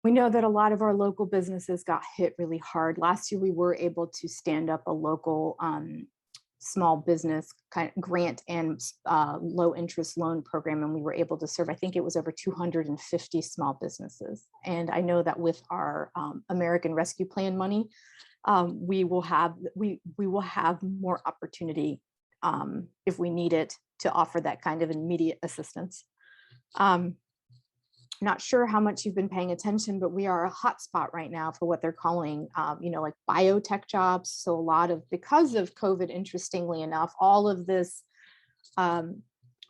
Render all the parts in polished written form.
We know that a lot of our local businesses got hit really hard. Last year, we were able to stand up a local small business kind of grant and low interest loan program. And we were able to serve, I think it was over 250 small businesses. And I know that with our American Rescue Plan money, we will have more opportunity if we need it to offer that kind of immediate assistance. Not sure how much you've been paying attention, but we are a hotspot right now for what they're calling, like biotech jobs. So a lot of, because of COVID, interestingly enough, all of this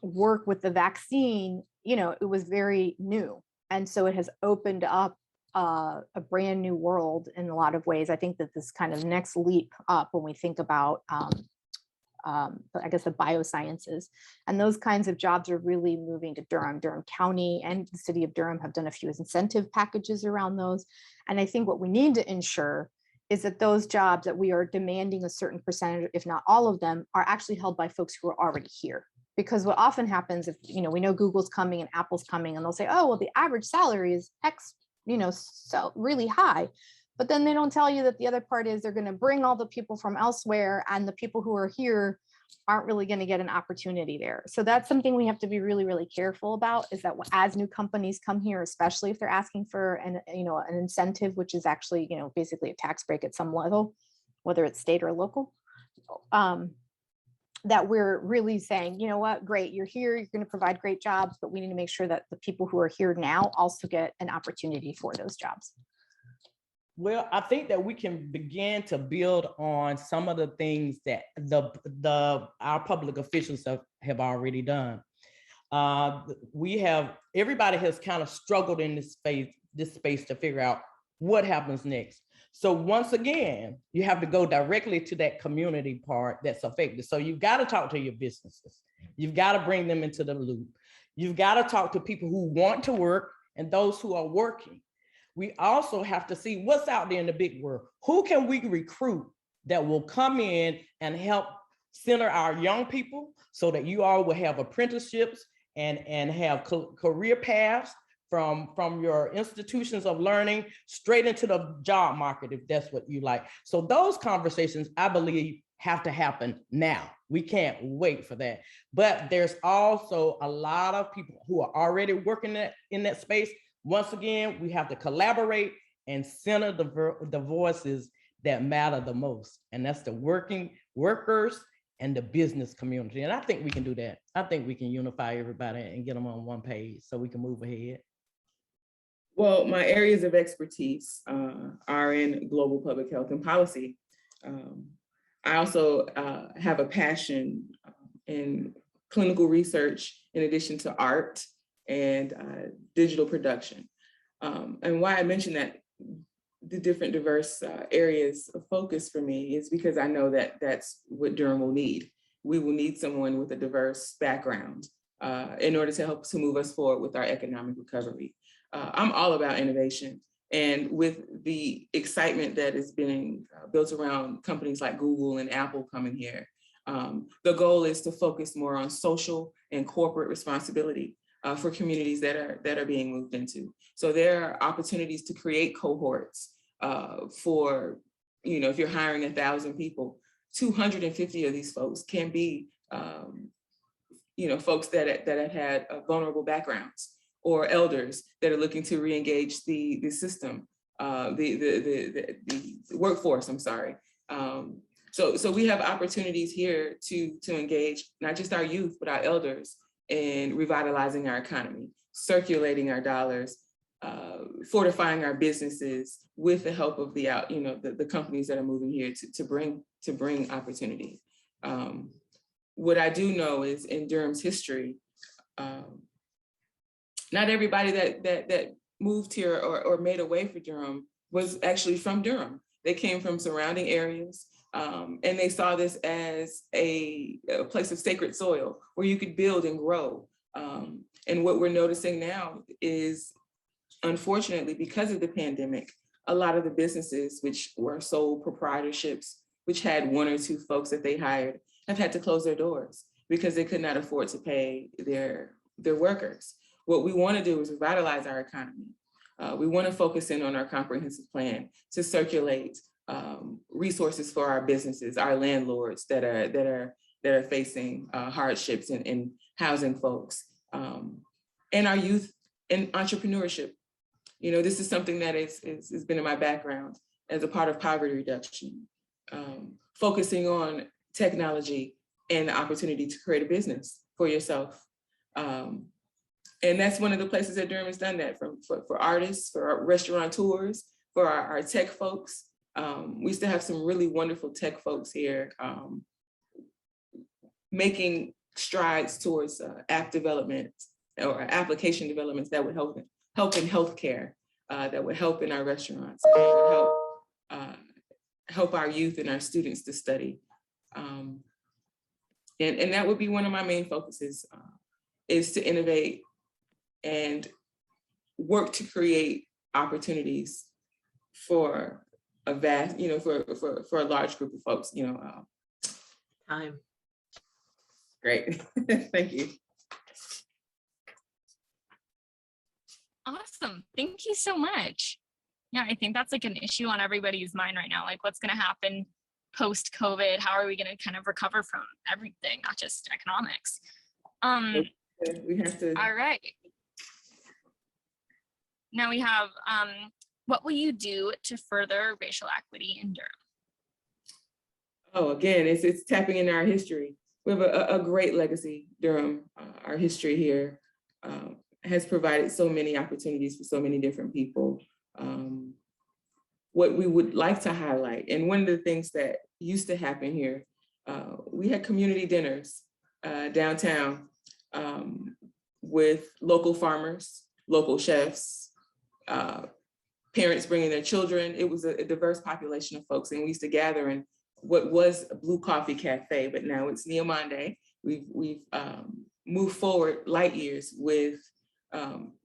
work with the vaccine, it was very new. And so it has opened up a brand new world in a lot of ways. I think that this kind of next leap up when we think about I guess the biosciences, and those kinds of jobs are really moving to Durham. Durham County and the city of Durham have done a few incentive packages around those. And I think what we need to ensure is that those jobs that we are demanding a certain percentage, if not all of them, are actually held by folks who are already here. Because what often happens if, we know Google's coming and Apple's coming and they'll say, oh, well, the average salary is X, so really high. But then they don't tell you that the other part is they're going to bring all the people from elsewhere, and the people who are here aren't really going to get an opportunity there. So that's something we have to be really, really careful about, is that as new companies come here, especially if they're asking for an incentive, which is actually, basically a tax break at some level, whether it's state or local, that we're really saying, what, great, you're here, you're going to provide great jobs, but we need to make sure that the people who are here now also get an opportunity for those jobs. Well, I think that we can begin to build on some of the things that our public officials have already done. Everybody has kind of struggled in this space to figure out what happens next. So once again, you have to go directly to that community part that's affected. So you've got to talk to your businesses. You've got to bring them into the loop. You've got to talk to people who want to work and those who are working. We also have to see what's out there in the big world. Who can we recruit that will come in and help center our young people so that you all will have apprenticeships and have career paths from your institutions of learning straight into the job market, if that's what you like. So those conversations, I believe, have to happen now. We can't wait for that. But there's also a lot of people who are already working in that space. Once again, we have to collaborate and center the voices that matter the most. And that's the working workers and the business community. And I think we can do that. I think we can unify everybody and get them on one page so we can move ahead. Well, my areas of expertise are in global public health and policy. I also have a passion in clinical research, in addition to art and digital production. And why I mentioned that the different diverse areas of focus for me is because I know that that's what Durham will need. We will need someone with a diverse background in order to help to move us forward with our economic recovery. I'm all about innovation. And with the excitement that is being built around companies like Google and Apple coming here, the goal is to focus more on social and corporate responsibility for communities that are being moved into. So there are opportunities to create cohorts for, if you're hiring 1,000 people, 250 of these folks can be, folks that have had vulnerable backgrounds, or elders that are looking to re-engage the system, the workforce, I'm sorry. So we have opportunities here to engage not just our youth, but our elders in revitalizing our economy, circulating our dollars, fortifying our businesses with the help of the companies that are moving here to bring opportunity. What I do know is in Durham's history, not everybody that moved here or made a way for Durham was actually from Durham. They came from surrounding areas, and they saw this as a place of sacred soil where you could build and grow. And what we're noticing now is, unfortunately, because of the pandemic, a lot of the businesses which were sole proprietorships, which had one or two folks that they hired, have had to close their doors because they could not afford to pay their workers. What we want to do is revitalize our economy. We want to focus in on our comprehensive plan to circulate resources for our businesses, our landlords that are facing hardships in housing folks, and our youth in entrepreneurship. You know, this is something that has been in my background as a part of poverty reduction, focusing on technology and the opportunity to create a business for yourself. And that's one of the places that Durham has done that for artists, for our restaurateurs, for our tech folks. We still have some really wonderful tech folks here making strides towards app development or application developments that would help in healthcare, that would help in our restaurants, that would help our youth and our students to study. And that would be one of my main focuses, is to innovate and work to create opportunities for a vast, you know, for a large group of folks, you know. Time. Great, thank you. Awesome. Thank you so much. Yeah, I think that's like an issue on everybody's mind right now. Like, what's going to happen post-COVID? How are we going to kind of recover from everything, not just economics? We have to. All right. Now we have, what will you do to further racial equity in Durham? Oh, again, it's tapping into our history. We have a great legacy, Durham. Our history here has provided so many opportunities for so many different people. What we would like to highlight, and one of the things that used to happen here, we had community dinners downtown with local farmers, local chefs, parents bringing their children. It was a diverse population of folks, and we used to gather in what was a Blue Coffee Cafe, but now it's Neomande. We've moved forward light years with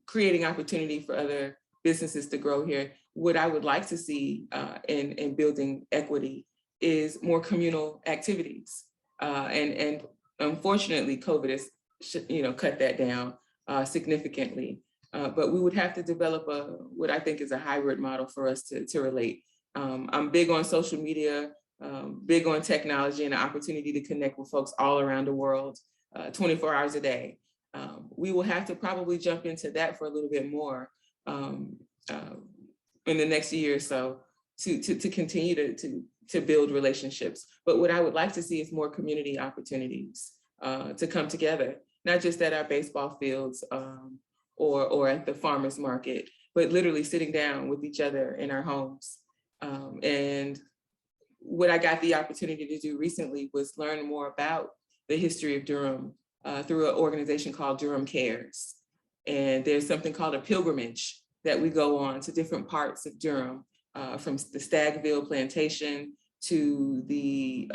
creating opportunity for other businesses to grow here. What I would like to see in building equity is more communal activities, and unfortunately, COVID has cut that down significantly. But we would have to develop what I think is a hybrid model for us to relate. I'm big on social media, big on technology and the opportunity to connect with folks all around the world, 24 hours a day. We will have to probably jump into that for a little bit more in the next year or so to continue to build relationships. But what I would like to see is more community opportunities to come together, not just at our baseball fields or at the farmer's market, but literally sitting down with each other in our homes. And what I got the opportunity to do recently was learn more about the history of Durham through an organization called Durham Cares. And there's something called a pilgrimage that we go on to different parts of Durham, from the Stagville plantation to the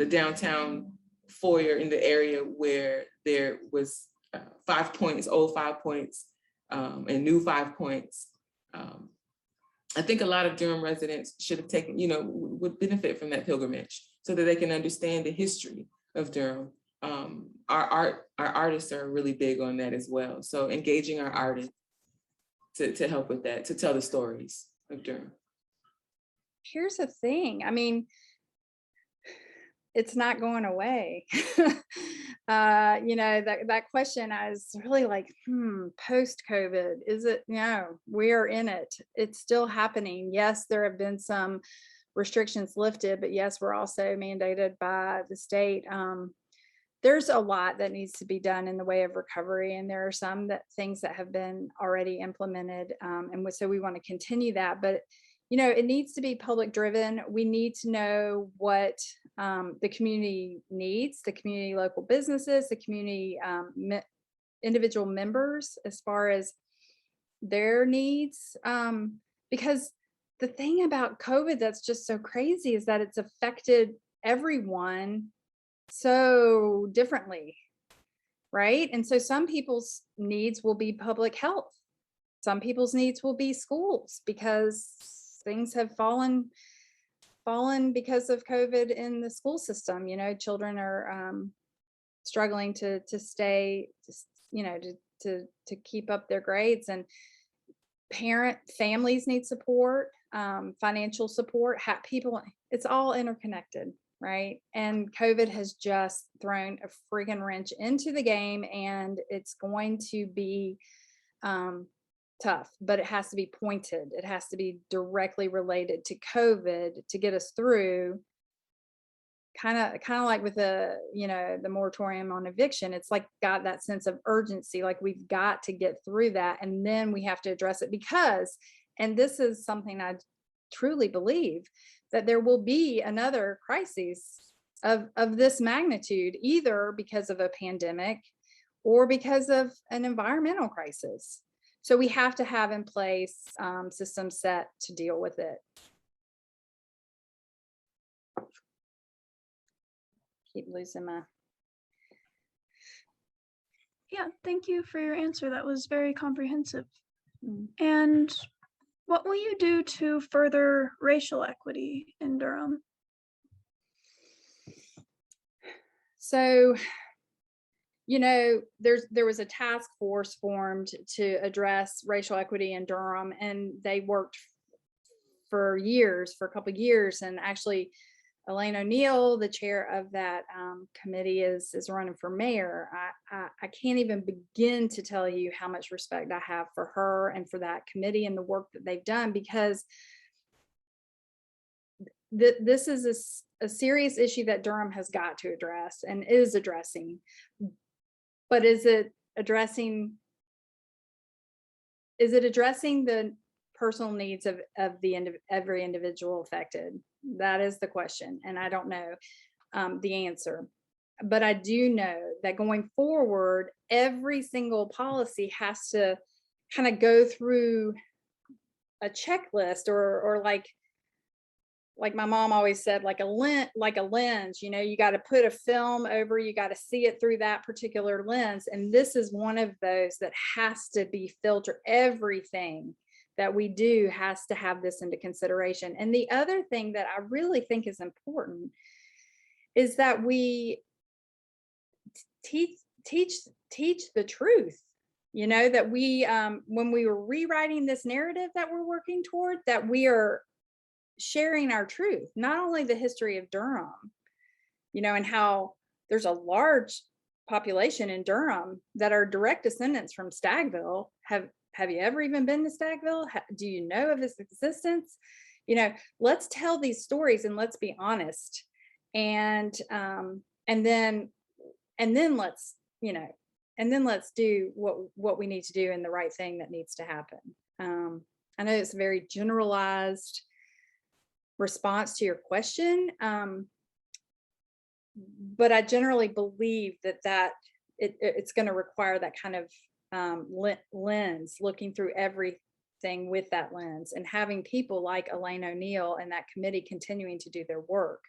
downtown foyer in the area where there was 5 Points, old 5 Points, and new 5 Points. I think a lot of Durham residents should have taken, would benefit from that pilgrimage so that they can understand the history of Durham. Our artists are really big on that as well. So engaging our artists to help with that, to tell the stories of Durham. Here's the thing. I mean, it's not going away. That question, I was really like, post-COVID, is it? No, we are in it. It's still happening. Yes, there have been some restrictions lifted, but yes, we're also mandated by the state. There's a lot that needs to be done in the way of recovery, and there are some things that have been already implemented, and so we want to continue that. But it needs to be public driven. We need to know what the community needs, the community, local businesses, the community, individual members, as far as their needs. Because the thing about COVID that's just so crazy is that it's affected everyone so differently, right? And so some people's needs will be public health. Some people's needs will be schools, because things have fallen because of COVID in the school system. Children are struggling to stay, to keep up their grades. And families need support, financial support, people, it's all interconnected, right? And COVID has just thrown a freaking wrench into the game, and it's going to be tough, but it has to be pointed. It has to be directly related to COVID to get us through. Kind of like with the, the moratorium on eviction, it's like got that sense of urgency, like we've got to get through that, and then we have to address it, because, and this is something I truly believe, that there will be another crisis of this magnitude, either because of a pandemic or because of an environmental crisis. So we have to have in place systems set to deal with it. Keep losing my. Yeah, thank you for your answer. That was very comprehensive. Mm. And what will you do to further racial equity in Durham? So, there was a task force formed to address racial equity in Durham, and they worked for a couple of years, and actually Elaine O'Neill, the chair of that committee, is running for mayor. I can't even begin to tell you how much respect I have for her and for that committee and the work that they've done, because this is a serious issue that Durham has got to address and is addressing. But is it addressing the personal needs of every individual affected? That is the question, and I don't know the answer. But I do know that going forward, every single policy has to kind of go through a checklist, or like my mom always said, like a lens, you got to put a film over, you got to see it through that particular lens. And this is one of those that has to be filtered. Everything that we do has to have this into consideration. And the other thing that I really think is important is that we teach the truth, that we, when we were rewriting this narrative that we're working toward, that we are sharing our truth, not only the history of Durham, and how there's a large population in Durham that are direct descendants from Stagville. Have you ever even been to Stagville? Do you know of its existence? Let's tell these stories, and let's be honest. And then let's, let's do what we need to do, and the right thing that needs to happen. I know it's a very generalized response to your question, but I generally believe that it's going to require that kind of lens, looking through everything with that lens, and having people like Elaine O'Neill and that committee continuing to do their work.